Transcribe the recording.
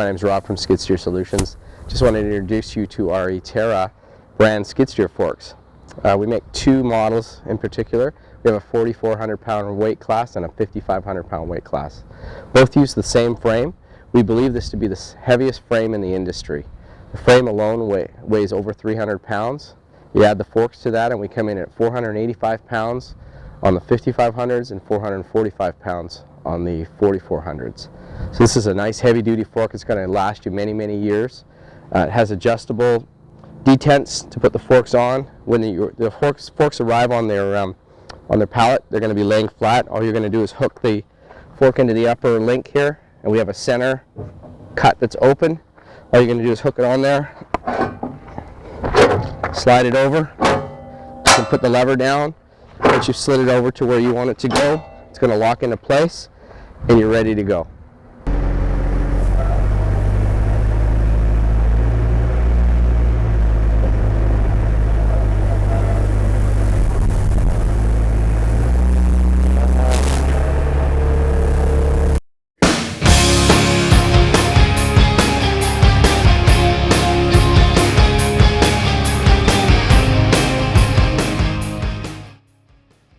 my name is Rob from Skid Steer Solutions. Just wanted to introduce you to our Eterra brand skid steer forks. We make two models in particular. We have a 4,400 pound weight class and a 5,500 pound weight class. Both use the same frame. We believe this to be the heaviest frame in the industry. The frame alone weighs over 300 pounds. You add the forks to that and we come in at 485 pounds on the 5500s and 445 pounds on the 4400s. So this is a nice heavy duty fork. It's going to last you many, many years. It has adjustable detents to put the forks on. When the forks arrive on their pallet, they're going to be laying flat. All you're going to do is hook the fork into the upper link here, and we have a center cut that's open. All you're going to do is hook it on there, slide it over, you can put the lever down. Once you've slid it over to where you want it to go, it's going to lock into place and you're ready to go.